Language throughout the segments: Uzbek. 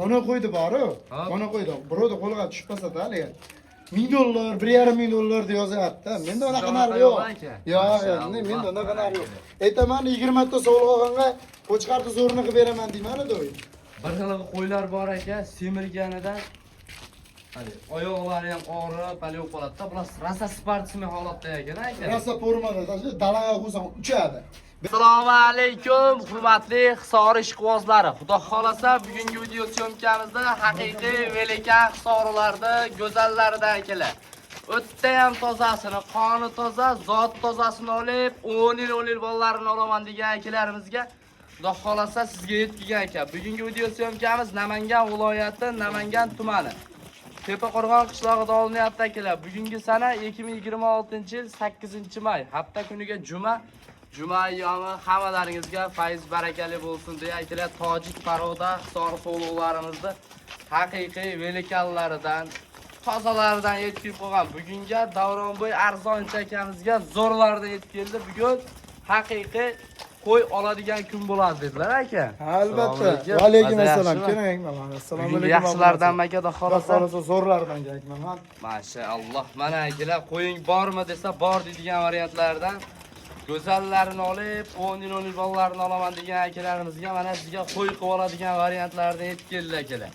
Mana qo'ydi bor-ku. Mana qo'ydi. Birovda qo'lga tushmasa-da haligi. $1000, $1,500 deb yozyapti. Menda unaqa narsa yo'q. Yo'q, menda unaqa narsa yo'q. Aytaman 20 ta sovg'a olganga qo'chqarni zo'rini qilib beraman deyman-da do'y. Bir xil qo'ylar bor ekan, semirganidan hali oyoqlari ham og'rib, hali yo'q qoladi-da. Bular rosa sportsmen holatda ekan aka. Rosa formada, dalaga qo'ysam uchadi. Assalomu alaykum, hurmatli Hisor ishqibozlari. Xudo xolasa, bugungi video syomkamizda haqiqiy velikan Hisorilarda go'zallaridan kelar. O'tda ham tozasini, qoni toza, zot tozasini olib, 10 yil bolalarini olaman degan akalarimizga Xudo xolasa sizga yetkigan ekan. Bugungi video syomkamiz Namangan viloyati, Namangan tumani. Tepaqo'rg'on qishlog'ida olinyapti akalar. Bugungi sana 2026-yil 8-may, hafta kuniga Juma ayyomi hammalaringizga fayz barakali bo'lsin deya akalar, tojik paroda Hisor so'g'liqlarimizni haqiqiy velikanlaridan, tozalaridan yetkazib qo'ygan. Bugunga Davronbo'y arzonchi akamizga zo'rlardan yetkazildi. Bugun haqiqiy qo'y oladigan kun bo'ladi dedilar aka. Albatta. Va alaykum assalom. Assalomu alaykum. Yaxshilardan aka, xudo xolasa zo'rlardan kelman. Mashaalloh. Mana akalar, qo'ying bormi desa bor deydigan variantlardan go'zallarini olib, 10 yil bolalarini olaman degan akalarimizga mana sizga qo'y qilib oladigan variantlardan yetkazildi akalar.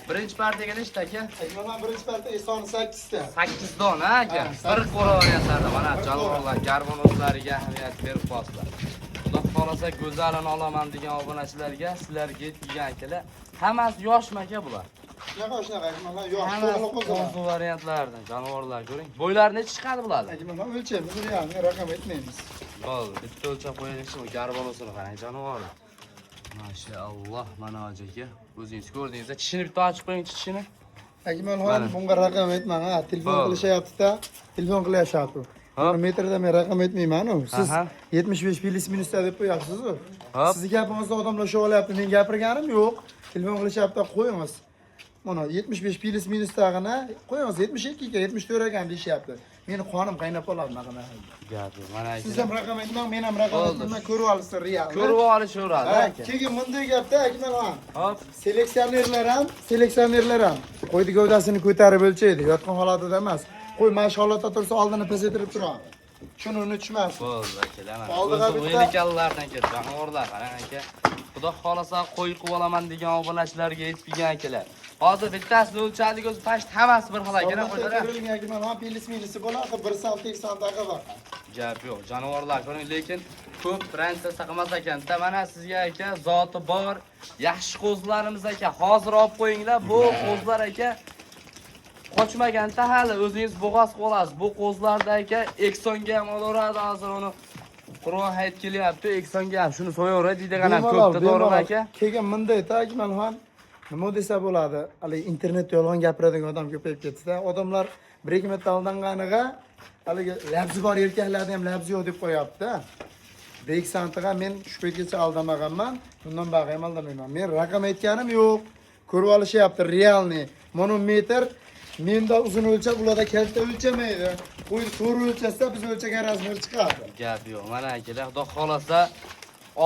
Birinchi partiyaga nechta aka? Mana birinchi partiya soni 8 ta. 8 dona aka. Bir qo'ra variantlarda mana jonivorlar, garmonozlariga ahamiyat berib qo'yasizlar. Xudo xolasa go'zalini olaman degan obunachilarga sizlarga yetgan akalar. Hammasi yoshmi aka bular? Shunaqa, mana yosh to'g'ri variantlardan jonivorlar ko'ring. Bo'ylari necha chiqadi bularni? Mana o'lchaymiz, realni raqam aytmaymiz. Bo'ldi, bitta o'lchab qo'yaylikmi? Garbonosini qarang, jonivorlar. Mashaalloh, mana aka. O'zingiz ko'rdingiz-da, tishini bitta ochib qo'ying, tishini. Akmalxon, bunga raqam aytmang, ha, telefon qilishyapti-da, telefon qilyapti. Metrda men raqam aytmayman-ku. Siz 75 plus minusda deb qo'yapsiz-ku. Sizning gapingizda odamlar shu olyapti, men gapirganim yo'q. Telefon qilishyapti, qo'yingiz. Mana 75 plus minusdagina qo'yingiz, 72 ga 74 ekan deyishyapti. Meni qonim qaynab qoladi mana gapi. Mana aka. Siz ham raqam aytmang, men ham raqam aytmayman, ko'rib olasiz real. Ko'rib olishaveradi aka. Keyin bunday gapda Akmalxon. Hop, seleksionerlar ham qo'ydi gavdasini ko'tarib o'lchaydi, yotgan holatida emas. Qo'y mana shu holatda tursa oldini pasaytirib turadi. Shuni unutmasin. Bo'ldi akalar. Oldiga bitta velikanlardan keldi, jonivorlar qarang aka. Xudo xolasa qo'y qilib olaman degan obunachilarga yetgan akalar. Hozir bittasini o'lchadik, o'zi past hammasi bir xil ekan qo'ydilar. Mana plus minusi bo'ladi, 1 sant 2 santaga bor. Gap yo'q, jonivorlar ko'ring, lekin ko'p rancha saqamas ekan-da. Mana sizga aka zoti bor, yaxshi qo'zlarimiz aka. Hozir olib qo'yinglar, bu qo'zlar aka qochmaganda hali o'zingiz bo'g'oz qolasiz. Bu qo'zlarda aka eksonga ham olaveradi, hozir uni Qur'on hayit kelyapti, eksonga ham shuni so'yaveradi deydigan ham ko'pda to'g'rimi aka? Keyin bunday Akmalxon, nima desa bo'ladi? Hali internetda yolg'on gapiradigan odam ko'payib ketdi-da. Odamlar 1-2 marta aldanganiga haligi labzi bor erkaklarda ham labzi yo'q deb qo'yapti-da. 2 santiga men shu paytgacha aldamaganman, bundan bog'i ham aldamayman. Men raqam aytganim yo'q. Ko'rib olishyapti realni. Monometr menda uzun o'lchab, ularda kalta o'lchamaydi. Qo'yni to'g'ri o'lchasa, biz o'lchagan razmer chiqadi. Gap yo'q. Mana akalar, xudo xolasa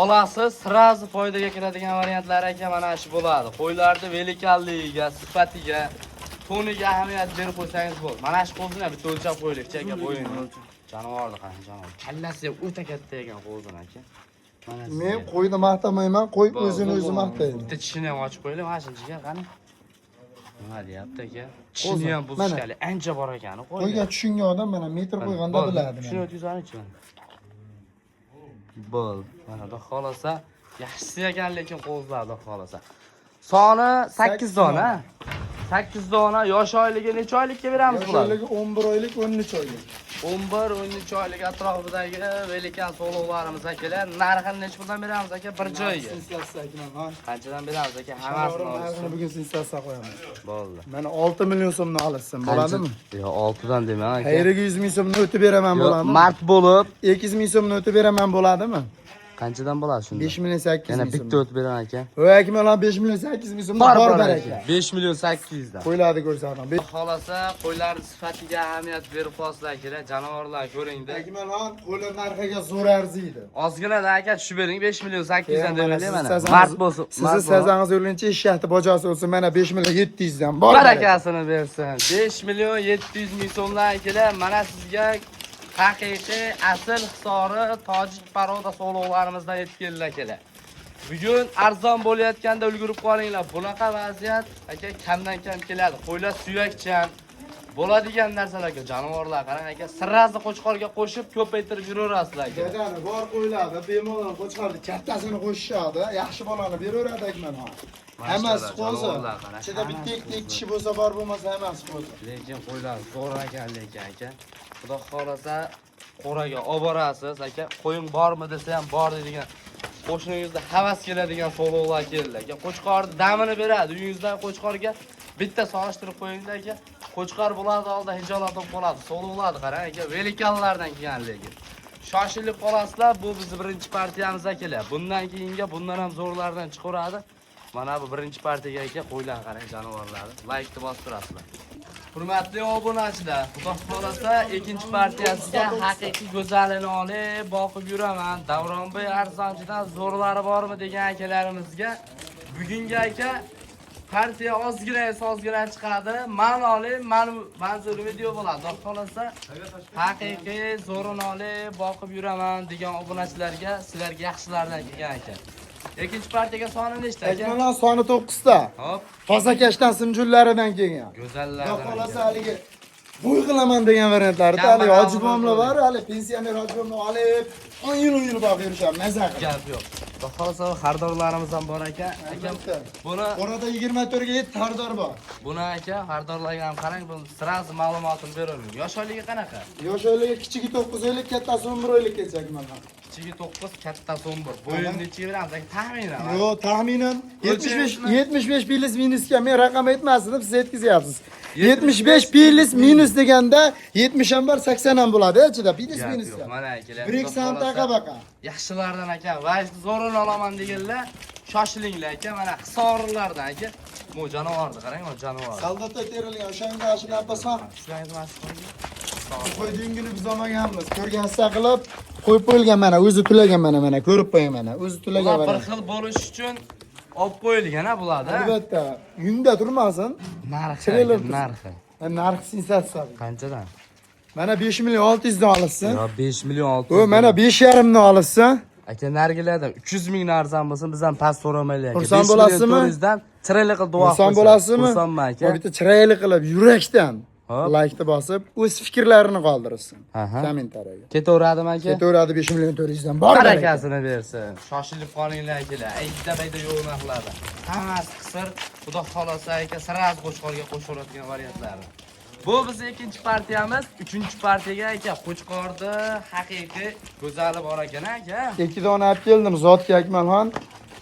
olasiz, sirazi foydaga keladigan variantlar aka mana shu bo'ladi. Qo'ylarni velikanligiga, sifatiga, toniga ahamiyat berib qo'ysangiz bo'ladi. Mana shu qo'zni bitta o'lchab qo'yaylik, aka, bo'yini. Jonivorni qarang, jonivor. Kallasi ham o'ta katta ekan qo'zini aka. Mana men qo'yni maqtamayman, qo'y o'zini o'zi maqtaydi. Bitta tishini ham ochib qo'yaylik, mana shuncha qani. Nima deyapti aka? Tishini ham buzishkali ancha bor ekan qo'yga tushungan odam mana metr qo'yganda biladi. Shuni o'tizanichi? Bo'l. Mana xudo xolasa yaxshisi ekan, lekin qo'zlardi xolasa. Soni 8 dona. 8 dona, yosh oyligi necha oylikka beramiz bular? Yosh oyligi 11 oylik, 13 oylik. 11-13 oylik atrofidagi velikan so'g'liqlarimiz akalar. Narxini necha puldan beramiz aka bir joyga? Qanchadan beramiz aka? Hammasini olasiz. Bugun sensatsiya qo'yamiz. Bo'ldi. Mana 6 million so'mni olasan, bo'ladimi? Yo'q, 6 dan demang aka. Qayeriga 100 ming so'mni o'tib beraman bo'ladimi? Mart bo'lib 200 ming so'mni o'tib beraman bo'ladimi? Qanchadan bo'ladi shunda? 5 million 800 Yana ming so'm. bitta o'tib beraman aka. Voy akmal ham 5 million 800 ming so'mda bor aka. 5 million 800 dan. Qo'ylarni ko'rsatam. Xolasa qo'ylarning sifatiga ahamiyat berib qolsizlar kerak. Jonivorlar ko'ringda. Akmal ham qo'ylar narxiga zo'r arziydi. Ozgina aka tushib bering 5 million 800 dan deyman mana. Siz Mart bo'lsin. Sizni sazangiz o'rgancha eshakni bojosi bo'lsa mana 5 million 700 dan bor. Barakasini bersin. 5 million 700 ming so'mdan kelar. Mana sizga haqiqiy asl hisori tojik paroda so'lovlarimizdan yetib keldi akalar. Bugun arzon bo'layotganda ulgurib qolinglar. Bunaqa vaziyat aka kamdan kam keladi. Qo'ylar suyakchan bo'ladigan narsalarga jonivorlar qarang aka, sirrazni qo'chqorga qo'shib ko'paytirib yuraverasizlar aka. Dadani bor qo'ylarni bemalol qo'chqorni kattasini qo'shishadi, yaxshi bolani beraveradi akmal ham. Hammasi qo'zi. Ichida bitta ikki kishi bo'lsa bor bo'lmasa hammasi qo'zi. Lekin qo'ylar zo'r ekan lekin aka. Xudo xolasa qo'raga olib borasiz aka. Qo'ying bormi desa ham bor deydigan. Qo'shningizda havas keladigan so'lovlar keldi aka. Qo'chqorni damini beradi. Uyingizdan qo'chqorga bitta solishtirib qo'yinglar aka. Qo'chqor bo'ladi oldi hijolat bo'lib qoladi. So'lovlarni qarang aka, velikanlardan kelgan lekin. Shoshilib qolasizlar, bu bizning birinchi partiyamiz akalar. Bundan keyinga bundan ham zo'rlardan chiqaradi. Mana bu birinchi partiyaga aka qo'ylar qarang jonivorlarni. Like bosib turasizlar. Hurmatli obunachilar, xudo xolasa ikkinchi partiyasiga haqiqiy go'zalini olib boqib yuraman. Davronbek arzonchidan zo'rlari bormi degan akalarimizga bugungi aka partiya ozgina chiqadi. Ma'noli, manzur video bo'ladi. Xudo xolasa haqiqiy zo'rini olib boqib yuraman degan obunachilarga sizlarga yaxshilardan kelgan aka. Ikkinchi partiyaga soni nechta aka? Akmal soni 9 ta. Hop. Tozakashdan simjullaridan kelgan. Go'zallardan. Xudo xolasa haligi bo'y qilaman degan variantlarida hali hojibomlar bor, hali pensioner hojibomlar olib, 10 yil boqib yurishadi, maza qilib. Gap yo'q. Xudo xolasa xaridorlarimiz ham bor aka. Akam buni Orada 24 ga 7 xaridor bor. Buni aka xaridorlarga ham qarang, bu sirasi ma'lumotini beraman. Yosh oyligi qanaqa? Yosh oyligi kichigi 9 oylik, kattasi 11 oylik kelsak mana. Kichigi 9, kattasi 11. Bo'yi necha beramiz aka? Taxminan. Yo'q, taxminan 75 plus minusga men raqam aytmasdim, siz aytkazyapsiz. 75 plus minus deganda 70 ham bor, 80 ham bo'ladi ichida plus minusga. Mana akalar. 1 santaqa baqa. Yaxshilardan aka, va zo'rini olaman deganlar, shoshilinglar aka. Mana hisorlardan aka. Bu jonivorni qarang, bu jonivor. Soldatda terilgan o'shanga ashulab basan. Shularni mas qo'ying. Qo'ydiingini biz olmaganmiz. Ko'rgansa qilib qo'yib qo'yilgan mana, o'zi tulagan mana, ko'rib qo'ying mana. O'zi tulagan Bir mana. xil bo'lish uchun olib qo'yilgan ha bularda. Albatta, yungda turmasin. Narxi. Narxi sensatsiya. Qanchadan? Mana 5 million 600 dan olishsin. Yo 5 million 600. O mana 5,5 dan olishsin. Aka nargilarda 300 ming arzon bo'lsa biz ham past so'ramaylik aka. Xursand bo'lasizmi? 400 dan chiroyli qilib duo qilsin. Xursand bo'lasizmi? Xursandman aka. Bitta chiroyli qilib yurakdan Hop. like bosib, o'z fikrlarini qoldirsin. Aha. Kommentariyaga. Ketaveradimi aka? Ketaveradi 5 million 400 dan. Bor Barakasini bersin. Shoshilib qolinglar akalar. Ayda-bayda yo'q narxlarda. Hammasi qisir. Xudo xolasa aka siraz qo'chqorga qo'shiladigan variantlari. Bu bizning ikkinchi partiyamiz. Uchinchi partiyaga aka qo'chqorni haqiqiy go'zali bor ekan aka. 2 dona olib keldim zotga Akmalxon.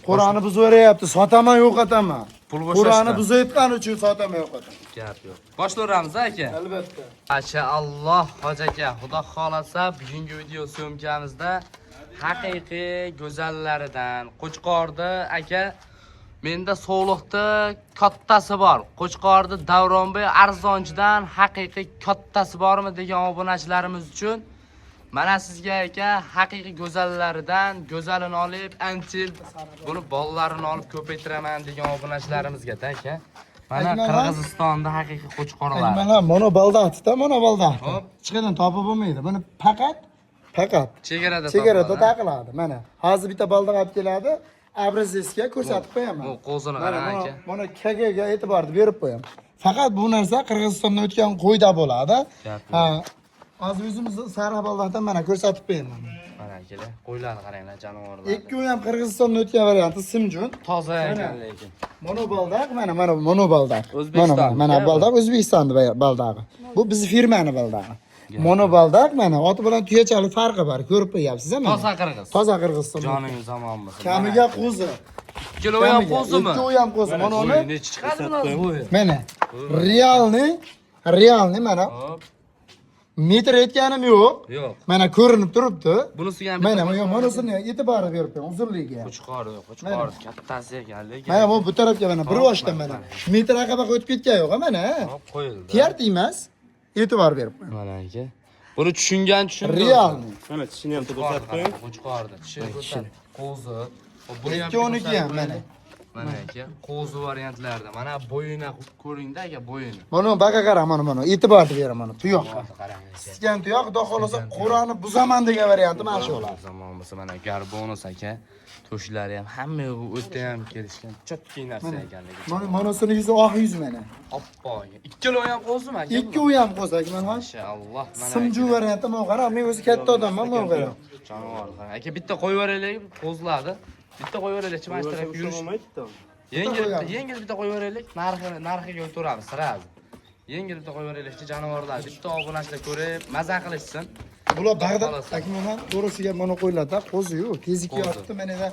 Qur'onni buzaveryapti, sotaman yo'qotaman. Pul Qur'onni buzayotgan uchun sotaman yo'qotaman. Gap yo'q. Boshlayveramiz aka. Albatta. Mashaalloh hoji aka, xudo xolasa bugungi video syomkamizda haqiqiy go'zallaridan Qo'chqorni aka menda sog'liqda kattasi bor. Qo'chqorni Davronbek arzonchidan haqiqiy kattasi bormi degan obunachilarimiz uchun mana sizga aka haqiqiy go'zallaridan go'zalini olib antil buni bolalarini olib ko'paytiraman degan obunachilarimizga aka. Mana Qirg'izistonda haqiqiy qo'chqorlar. Mana baldaxtda, mana baldaxt. Hop. Chiqadan topib bo'lmaydi. Buni faqat chegarada taqiladi. Mana hozir bitta baldax olib keladi. Abrizga ko'rsatib qo'yaman. Bu qo'zini qarang aka. Mana kagaga e'tiborni berib qo'yaman. Faqat bu narsa Qirg'izistondan o'tgan qo'yda bo'ladi. Ha. Hozir o'zimiz sariq baldaxdan mana ko'rsatib qo'yaman. Mana akalar, qo'ylarni qaranglar, jonivorlar. Ikki ham Qirg'izistondan o'tgan varianti simjun. Toza ekan lekin. Mono baldax, mana mono baldax. O'zbekiston. Mana baldax O'zbekistonning baldag'i. Bu bizning firmaning baldag'i. Mono baldax mana oti bilan tuyachalik farqi bor. Ko'rib qo'yapsiz-a mana. Toza qirg'iz. Toza Qirg'iziston. Joningiz omon bo'lsin. Kamiga qo'zi. Ikkalovi ham qo'zimi? Ikkovi ham qo'zi. Mana uni necha chiqadi bular bo'yi? mana realni mana Hop. metr aytganim yo'q. Yo'q. Mana ko'rinib turibdi. Bunisiga ham Mana monosini e'tibor beribman uzunligiga. Qo'chqordi, kattasi ekan, lekin. Mana bu tarafga mana bir boshdan mana. Metr aqabaga o'tib ketgan yo'q, mana. Hop, qo'yildi. Tiyarti emas. E'tibor beribman. Mana aka. Buni tushungan tushundi. Realni. Mana tishini ham ko'rsatib qo'ying. Qo'chqordi. Tishi ko'rsat. Qo'zi. Buni ham 2-12 ham mana. Mana aka, qo'zi variantlarda. Mana bo'yini ko'ringda aka, bo'yini. Mana baqa qara, mana e'tibor beraman mana tuyoqqa. Qarang. Sgan tuyoq, xudo xolasa Qur'onni buzaman degan varianti mana shu ular. Zamon bo'lsa mana garbonus aka. Toshlari ham hamma yo'g'i o'tda ham kelishgan. Chotki narsa ekanligi. Monosini yuzi oq yuz mana. Oppoq. Ikkalovi ham qo'zimi aka? Ikkovi ham qo'zak mana. Mashalloh. Mana Simju varianti men qara, men o'zi katta odamman, men qara. jonivor. Aka bitta qo'yib qo'zladi. Bitta qo'yib yuboraylik, mashtarab yurish. Yengil bitta qo'yib yuboraylik, narxiga o'tiramiz sirasi. Yengil bitta qo'yib yuboraylik, jonivorlar bitta obunachilar ko'rib, maza qilishsin. Bular Bag'dod akman to'g'risiga mana qo'yiladi, qo'zi-yu, tezlik yo'qdi. Mana da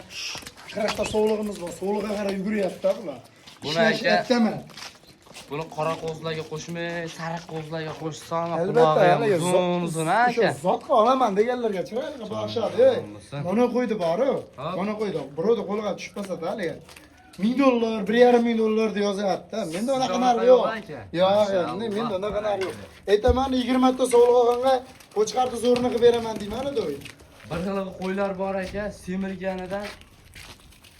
qiraqda sog'lig'imiz bor, sog'lig'iga qarab yuguryapti bular. Buni aka buni qora qo'zlarga qo'shmay, sariq qo'zlarga qo'shsam, albatta, uzun aka. Zotga olaman deganlarga chiroyli boshadi. Mana qo'ydi bor-ku. Mana qo'ydi. Birovda qo'lga tushmasa-da haligi. $1000, $1,500 deb yozyapti. Menda unaqa narx yo'q. Yo'q, menda unaqa narx yo'q. Aytaman 20 ta sog'lig'iga qo'chqarni zo'rini qilib beraman deyman-da do'y. Bir xil qo'ylar bor aka, semirganidan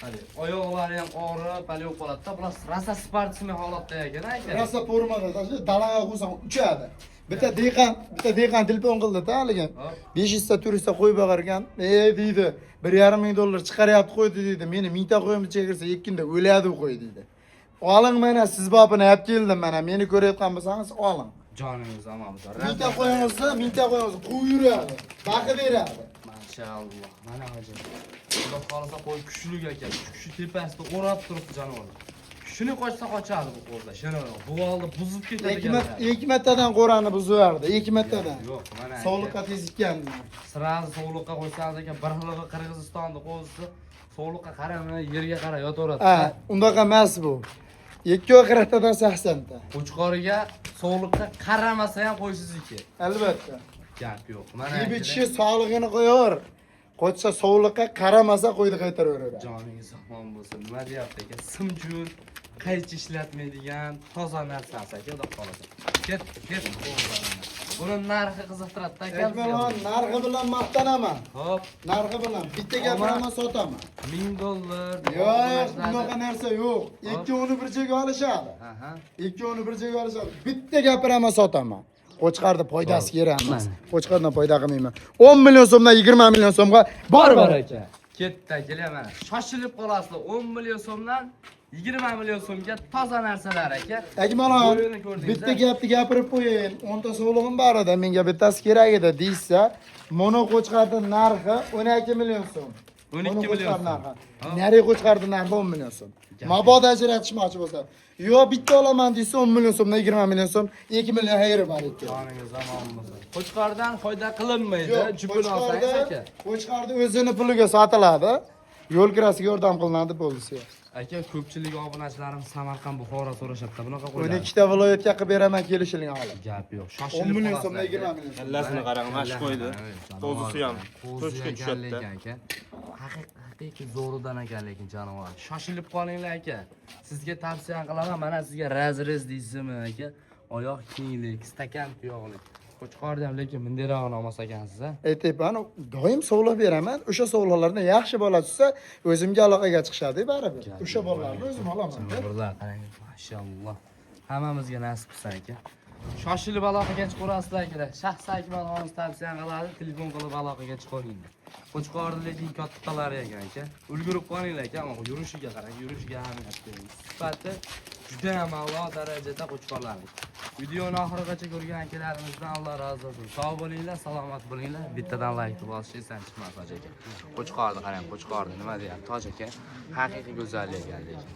hali oyoqlari ham og'rib, hali yo'q bo'ladi-da. Bular rasa sportsmen holatda ekan aka. Rasa formada, dalaga qo'ysam uchadi. Bitta dehqon telefon qildi-da haligi. 500 ta turistga qo'yib boqargan. Deydi, $1,500 chiqaryapti qo'ydi deydi. Meni 1000 ta qo'yimni chekirsa 2 kunda o'ladi qo'y deydi. Oling mana siz bobini olib keldim mana. Meni ko'rayotgan bo'lsangiz oling. Joningiz omon bo'lsin. 1000 ta qo'yingizda 1000 ta qo'yingiz qo'y yuradi. Baqi beradi. Mashalloh. Mana ajoyib. Xudo xolasa qo'y kuchli ekan. Kuchi tepasida o'rab turibdi jonivor. Shuni qochsa qochadi bu qo'zlar. Shuni bu oldi buzib ketadi. Hikmatdan qo'rani buzardi. Hikmatdan. Yo'q, mana. Sog'liqqa tezikkan. Sirasi sog'liqqa qo'ysangiz ekan, bir xiligi Qirg'izistonda qo'zisi sog'liqqa qaramay yerga qarab yotaveradi. Ha, undaqa emas bu. 2 80 ta. Qo'chqoriga sog'liqqa qaramasa ham qo'ysizniki. Albatta. Gap yo'q. Mana Yebichi sog'lig'ini qo'yor. Qo'ysa sog'liqqa qaramasa qo'ydi qaytaraveradi. joningiz omon bo'lsin. Nima deyapti aka? Simjun, qaychi ishlatmaydigan toza narsa aka, xudo xolasa. Ket. Buni narxi qiziqtiradi aka. Aytman, narxi bilan maqtanaman. Hop, Narxi bilan bitta gapiraman sotaman. $1000. Yo'q, bunaqa narsa yo'q. Ikkovini bir joyga olishadi. Aha. Ikkovini bir joyga olishadi. Bitta gapiraman sotaman. Qo'chqarni foydasi kerak emas. Qo'chqardan foyda qilmayman. 10 million so'mdan 20 million so'mga bor aka. Ketdi aka, mana. Shoshilib qolasizlar. 10 million so'mdan 20 million so'mga toza narsalar aka. Akmalon, bitta gapni gapirib qo'ying. 10 ta sog'lig'im bor edi, menga bittasi kerak edi deysa, mono qo'chqarning narxi 12 million so'm. 12 million so'm. Nari qo'chqarning narxi 10 million so'm. Mabodo ajratishmoqchi bo'lsa, yo bitta olaman desa 10 million so'mdan 20 million so'm, 2 million xayri bor ekan. Joningiz omon bo'lsin. Qo'chqordan foyda qilinmaydi, jupun olsangiz aka. Qo'chqarni o'zini puliga sotiladi. Yo'l kirasiga yordam qilinadi bo'lsa. Aka, ko'pchilik obunachilarim Samarqand, Buxoro so'rashyapti. Bunaqa qo'yadi. 12 ta viloyatga qilib beraman kelishilgan olib. Gap yo'q. 10 Shoshilib million qolasizlar so'mdan aka. 20 million. Kallasini qarang, mash qo'ydi. Qo'zisi ham to'shga tushadi. aka. Haqiqiy zo'ridan ekan lekin jonivor. Shoshilib qolinglar aka. Sizga tavsiya qilaman, mana sizga razrez deysizmi aka? Oyoq kenglik, stakan tuyoqlik. Qo'chqorni ham lekin bundayrog'ini olmas ekansiz a? Aytayman, doim sovg'a beraman. O'sha sovg'alarni yaxshi bola tutsa, o'zimga aloqaga chiqishadi baribir. O'sha bolalarni o'zim olaman. Birlar qarang, mashalloh. Hammamizga nasib qilsin aka. Shoshilib aloqaga chiqaverasizlar aka. Shaxsiy Akmalxon tavsiya qiladi, telefon qilib aloqaga chiqaveringlar. Qo'chqorni lekin kattalari ekan aka. Ulgurib qolinglar aka, ammo yurishiga qarang, yurishiga ahamiyat bering. Sifati juda ham a'lo darajada qo'chqorlardir. Videoni oxirigacha ko'rgan akalarimizdan Alloh rozi bo'lsin. Sog' bo'linglar, salomat bo'linglar. Bittadan like qilib olish esdan chiqmas aka. Qo'chqorni qarang, qo'chqorni nima deyapti? Toj aka, haqiqiy go'zallik ekan lekin.